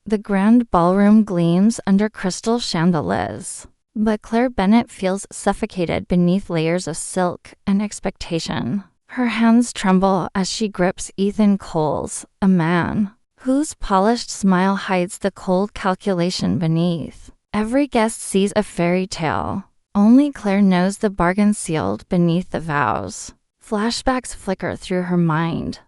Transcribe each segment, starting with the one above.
The grand ballroom gleams under crystal chandeliers, but Claire Bennett feels suffocated beneath layers of silk and expectation. Her hands tremble as she grips Ethan Coles, a man whose polished smile hides the cold calculation beneath. Every guest sees a fairy tale. Only Claire knows the bargain sealed beneath the vows. Flashbacks flicker through her mind.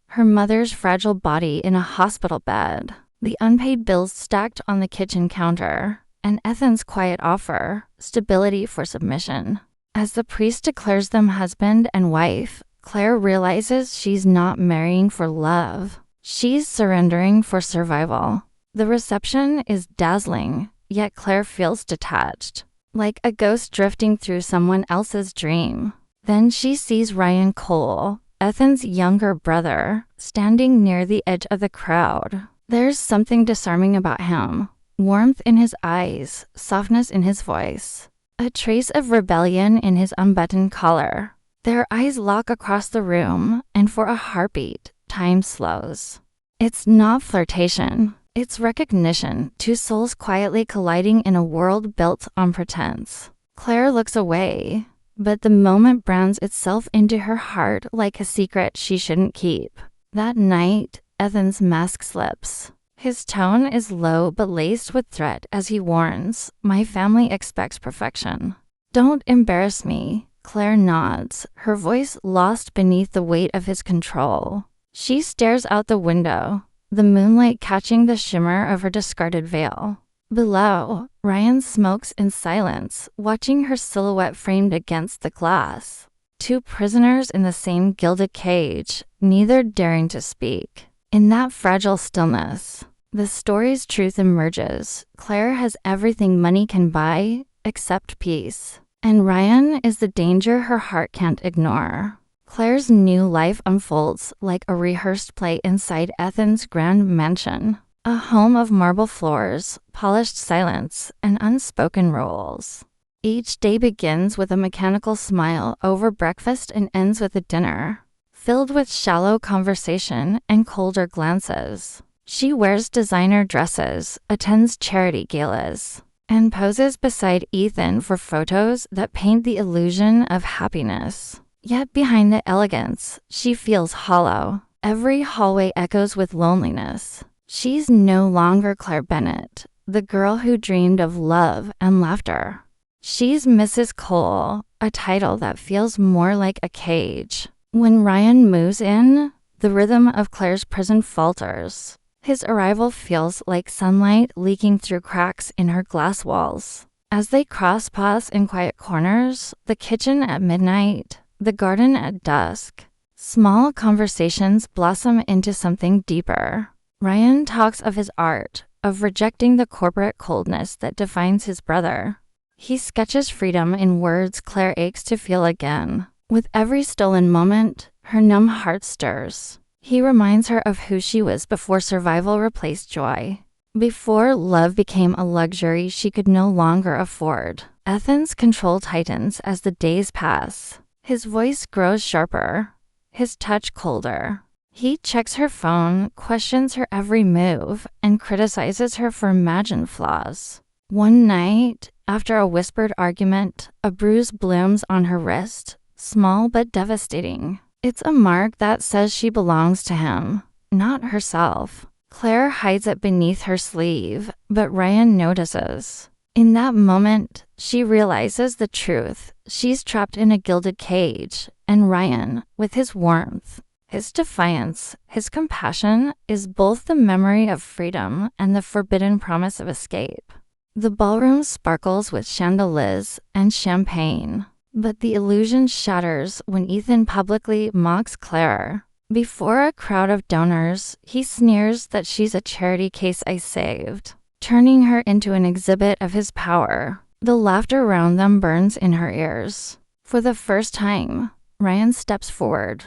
Her mother's fragile body in a hospital bed, the unpaid bills stacked on the kitchen counter, and Ethan's quiet offer, stability for submission. As the priest declares them husband and wife, Claire realizes she's not marrying for love. She's surrendering for survival. The reception is dazzling, yet Claire feels detached, like a ghost drifting through someone else's dream. Then she sees Ryan Cole, Ethan's younger brother, standing near the edge of the crowd. There's something disarming about him. Warmth in his eyes, softness in his voice, a trace of rebellion in his unbuttoned collar. Their eyes lock across the room, and for a heartbeat, time slows. It's not flirtation. It's recognition, two souls quietly colliding in a world built on pretense. Claire looks away, but the moment brands itself into her heart like a secret she shouldn't keep. That night, Ethan's mask slips. His tone is low but laced with threat as he warns, "My family expects perfection." "Don't embarrass me." Claire nods, her voice lost beneath the weight of his control. She stares out the window, the moonlight catching the shimmer of her discarded veil. Below, Ryan smokes in silence, watching her silhouette framed against the glass. Two prisoners in the same gilded cage, neither daring to speak. In that fragile stillness, the story's truth emerges. Claire has everything money can buy, except peace. And Ryan is the danger her heart can't ignore. Claire's new life unfolds like a rehearsed play inside Ethan's grand mansion. A home of marble floors, polished silence, and unspoken rules. Each day begins with a mechanical smile over breakfast and ends with a dinner, filled with shallow conversation and colder glances. She wears designer dresses, attends charity galas, and poses beside Ethan for photos that paint the illusion of happiness. Yet behind the elegance, she feels hollow. Every hallway echoes with loneliness. She's no longer Claire Bennett, the girl who dreamed of love and laughter. She's Mrs. Cole, a title that feels more like a cage. When Ryan moves in, the rhythm of Claire's prison falters. His arrival feels like sunlight leaking through cracks in her glass walls. As they cross paths in quiet corners, the kitchen at midnight, the garden at dusk, small conversations blossom into something deeper. Ryan talks of his art, of rejecting the corporate coldness that defines his brother. He sketches freedom in words Claire aches to feel again. With every stolen moment, her numb heart stirs. He reminds her of who she was before survival replaced joy. Before love became a luxury she could no longer afford. Ethan's control tightens as the days pass. His voice grows sharper, his touch colder. He checks her phone, questions her every move, and criticizes her for imagined flaws. One night, after a whispered argument, a bruise blooms on her wrist, small but devastating. It's a mark that says she belongs to him, not herself. Claire hides it beneath her sleeve, but Ryan notices. In that moment, she realizes the truth. She's trapped in a gilded cage, and Ryan, with his warmth, his defiance, his compassion, is both the memory of freedom and the forbidden promise of escape. The ballroom sparkles with chandeliers and champagne, but the illusion shatters when Ethan publicly mocks Claire. Before a crowd of donors, he sneers that she's a charity case I saved, turning her into an exhibit of his power. The laughter around them burns in her ears. For the first time, Ryan steps forward,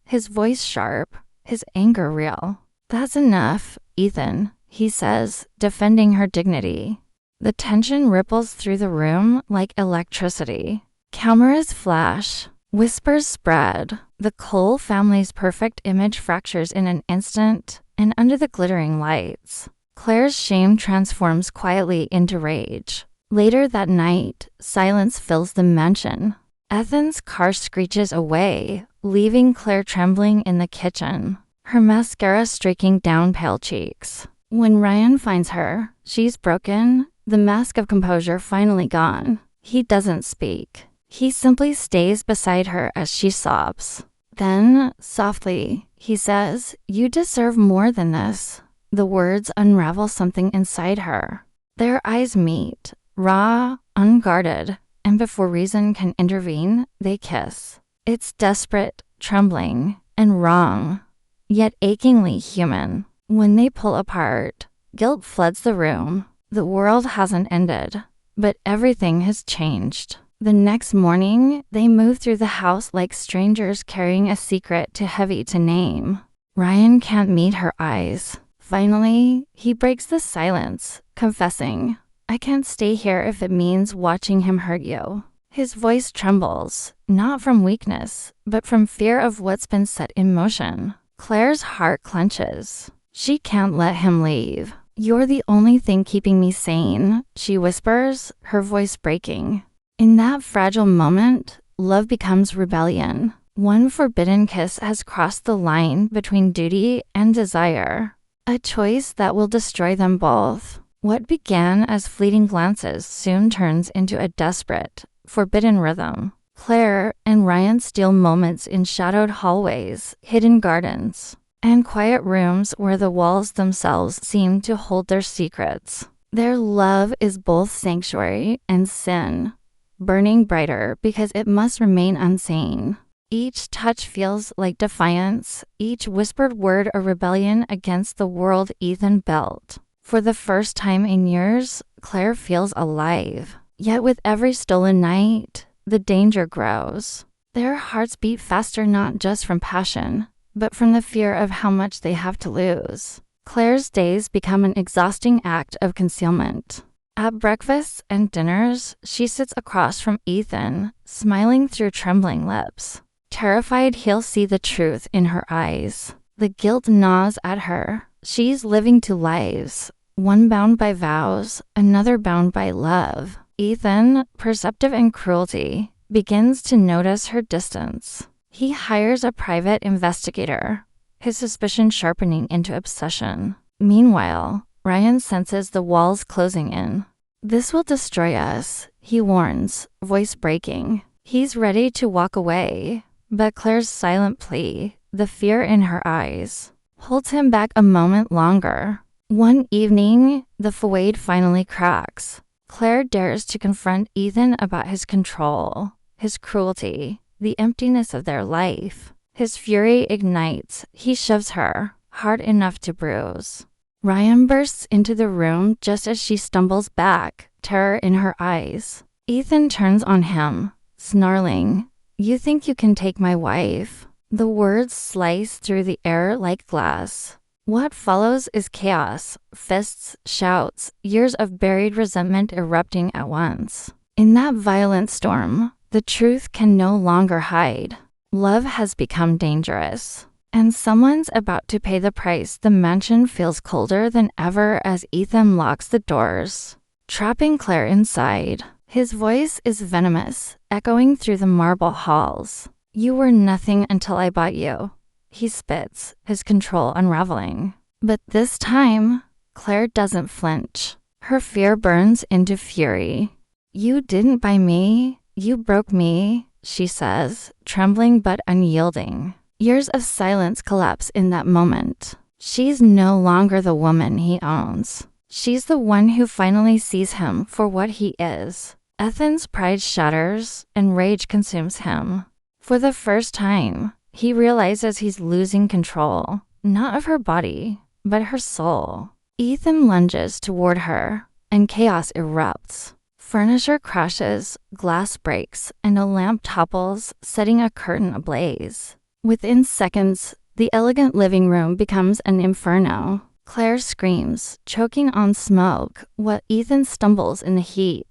his voice sharp, his anger real. "That's enough, Ethan," he says, defending her dignity. The tension ripples through the room like electricity. Cameras flash, whispers spread. The Cole family's perfect image fractures in an instant, and under the glittering lights, Claire's shame transforms quietly into rage. Later that night, silence fills the mansion. Ethan's car screeches away, leaving Claire trembling in the kitchen, her mascara streaking down pale cheeks. When Ryan finds her, she's broken, the mask of composure finally gone. He doesn't speak. He simply stays beside her as she sobs. Then, softly, he says, "You deserve more than this." The words unravel something inside her. Their eyes meet, raw, unguarded, and before reason can intervene, they kiss. It's desperate, trembling, and wrong, yet achingly human. When they pull apart, guilt floods the room. The world hasn't ended, but everything has changed. The next morning, they move through the house like strangers carrying a secret too heavy to name. Ryan can't meet her eyes. Finally, he breaks the silence, confessing, "I can't stay here if it means watching him hurt you." His voice trembles, not from weakness, but from fear of what's been set in motion. Claire's heart clenches. She can't let him leave. "You're the only thing keeping me sane," she whispers, her voice breaking. In that fragile moment, love becomes rebellion. One forbidden kiss has crossed the line between duty and desire, a choice that will destroy them both. What began as fleeting glances soon turns into a desperate, forbidden rhythm. Claire and Ryan steal moments in shadowed hallways, hidden gardens, and quiet rooms where the walls themselves seem to hold their secrets. Their love is both sanctuary and sin, burning brighter because it must remain unseen. Each touch feels like defiance, each whispered word a rebellion against the world Ethan built. For the first time in years, Claire feels alive. Yet with every stolen night, the danger grows. Their hearts beat faster not just from passion, but from the fear of how much they have to lose. Claire's days become an exhausting act of concealment. At breakfasts and dinners, she sits across from Ethan, smiling through trembling lips. Terrified he'll see the truth in her eyes. The guilt gnaws at her. She's living two lives, one bound by vows, another bound by love. Ethan, perceptive in cruelty, begins to notice her distance. He hires a private investigator, his suspicion sharpening into obsession. Meanwhile, Ryan senses the walls closing in. "This will destroy us," he warns, voice breaking. He's ready to walk away, but Claire's silent plea, the fear in her eyes, holds him back a moment longer. One evening, the facade finally cracks. Claire dares to confront Ethan about his control, his cruelty, the emptiness of their life. His fury ignites. He shoves her, hard enough to bruise. Ryan bursts into the room just as she stumbles back, terror in her eyes. Ethan turns on him, snarling, "You think you can take my wife?" The words slice through the air like glass. What follows is chaos, fists, shouts, years of buried resentment erupting at once. In that violent storm, the truth can no longer hide. Love has become dangerous, and someone's about to pay the price. The mansion feels colder than ever as Ethan locks the doors, trapping Claire inside. His voice is venomous, echoing through the marble halls. "You were nothing until I bought you." He spits, his control unraveling. But this time, Claire doesn't flinch. Her fear burns into fury. "You didn't buy me, you broke me," she says, trembling but unyielding. Years of silence collapse in that moment. She's no longer the woman he owns. She's the one who finally sees him for what he is. Ethan's pride shatters, and rage consumes him. For the first time, he realizes he's losing control, not of her body, but her soul. Ethan lunges toward her, and chaos erupts. Furniture crashes, glass breaks, and a lamp topples, setting a curtain ablaze. Within seconds, the elegant living room becomes an inferno. Claire screams, choking on smoke, while Ethan stumbles in the heat.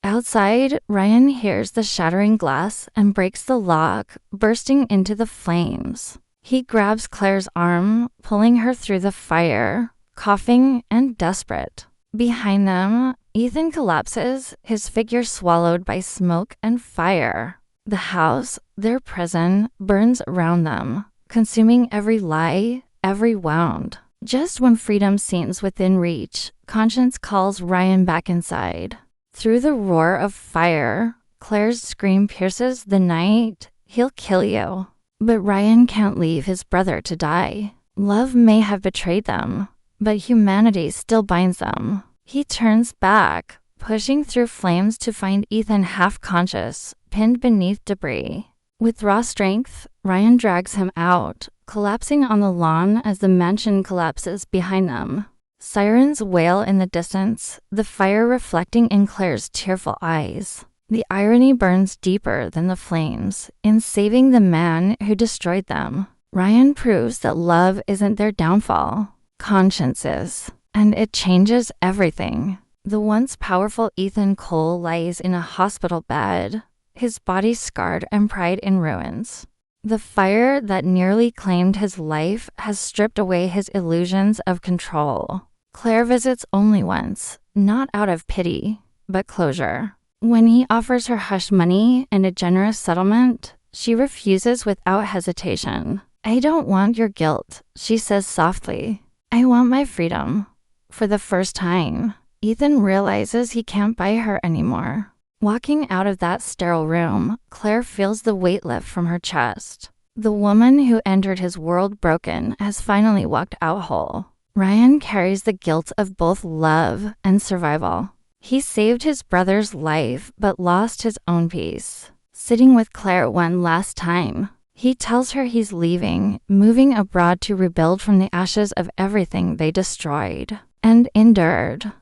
Outside, Ryan hears the shattering glass and breaks the lock, bursting into the flames. He grabs Claire's arm, pulling her through the fire, coughing and desperate. Behind them, Ethan collapses, his figure swallowed by smoke and fire. The house, their prison, burns around them, consuming every lie, every wound. Just when freedom seems within reach, conscience calls Ryan back inside. Through the roar of fire, Claire's scream pierces the night. "He'll kill you." But Ryan can't leave his brother to die. Love may have betrayed them, but humanity still binds them. He turns back, pushing through flames to find Ethan half-conscious, pinned beneath debris. With raw strength, Ryan drags him out, collapsing on the lawn as the mansion collapses behind them. Sirens wail in the distance, the fire reflecting in Claire's tearful eyes. The irony burns deeper than the flames. In saving the man who destroyed them, Ryan proves that love isn't their downfall. Conscience is. And it changes everything. The once powerful Ethan Cole lies in a hospital bed, his body scarred and pride in ruins. The fire that nearly claimed his life has stripped away his illusions of control. Claire visits only once, not out of pity, but closure. When he offers her hush money and a generous settlement, she refuses without hesitation. "I don't want your guilt," she says softly. "I want my freedom." For the first time, Ethan realizes he can't buy her anymore. Walking out of that sterile room, Claire feels the weight lift from her chest. The woman who entered his world broken has finally walked out whole. Ryan carries the guilt of both love and survival. He saved his brother's life, but lost his own peace. Sitting with Claire one last time, he tells her he's leaving, moving abroad to rebuild from the ashes of everything they destroyed and endured.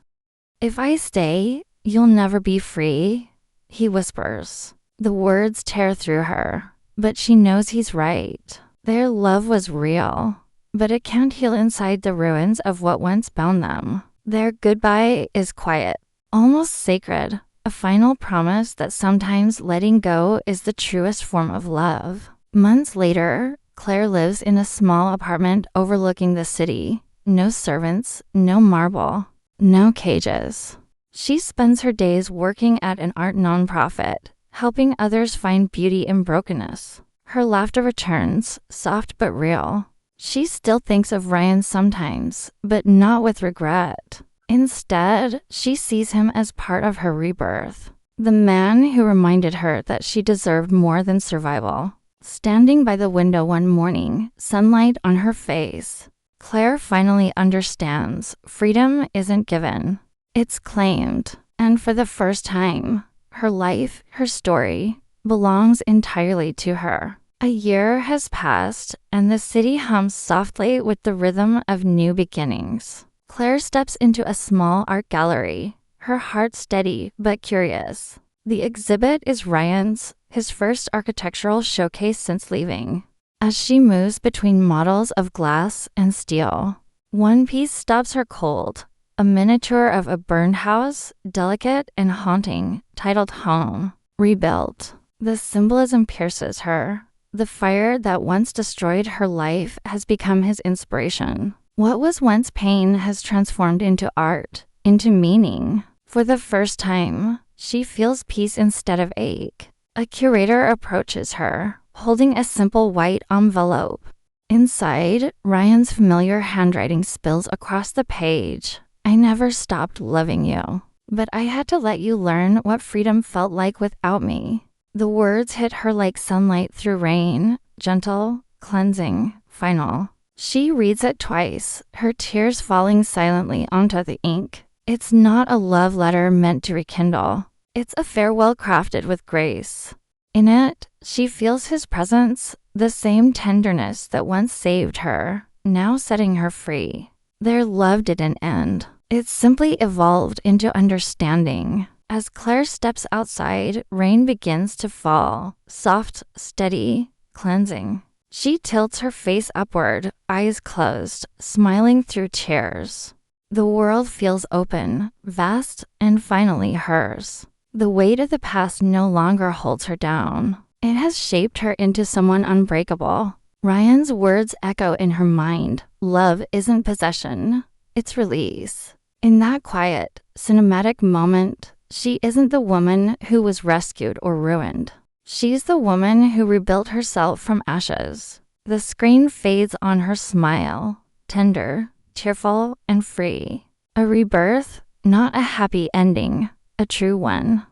"If I stay, you'll never be free," he whispers. The words tear through her, but she knows he's right. Their love was real, but it can't heal inside the ruins of what once bound them. Their goodbye is quiet, almost sacred, a final promise that sometimes letting go is the truest form of love. Months later, Claire lives in a small apartment overlooking the city. No servants, no marble, no cages. She spends her days working at an art nonprofit, helping others find beauty in brokenness. Her laughter returns, soft but real. She still thinks of Ryan sometimes, but not with regret. Instead, she sees him as part of her rebirth. The man who reminded her that she deserved more than survival. Standing by the window one morning, sunlight on her face, Claire finally understands freedom isn't given. It's claimed, and for the first time, her life, her story, belongs entirely to her. A year has passed, and the city hums softly with the rhythm of new beginnings. Claire steps into a small art gallery, her heart steady but curious. The exhibit is Ryan's, his first architectural showcase since leaving. As she moves between models of glass and steel, one piece stops her cold. A miniature of a burned house, delicate and haunting, titled Home, Rebuilt. The symbolism pierces her. The fire that once destroyed her life has become his inspiration. What was once pain has transformed into art, into meaning. For the first time, she feels peace instead of ache. A curator approaches her, holding a simple white envelope. Inside, Ryan's familiar handwriting spills across the page. "I never stopped loving you, but I had to let you learn what freedom felt like without me." The words hit her like sunlight through rain, gentle, cleansing, final. She reads it twice, her tears falling silently onto the ink. It's not a love letter meant to rekindle. It's a farewell crafted with grace. In it, she feels his presence, the same tenderness that once saved her, now setting her free. Their love didn't end. It simply evolved into understanding. As Claire steps outside, rain begins to fall, soft, steady, cleansing. She tilts her face upward, eyes closed, smiling through tears. The world feels open, vast, and finally hers. The weight of the past no longer holds her down. It has shaped her into someone unbreakable. Ryan's words echo in her mind. Love isn't possession. its release. In that quiet, cinematic moment, she isn't the woman who was rescued or ruined. She's the woman who rebuilt herself from ashes. The screen fades on her smile, tender, cheerful, and free. A rebirth, not a happy ending, a true one.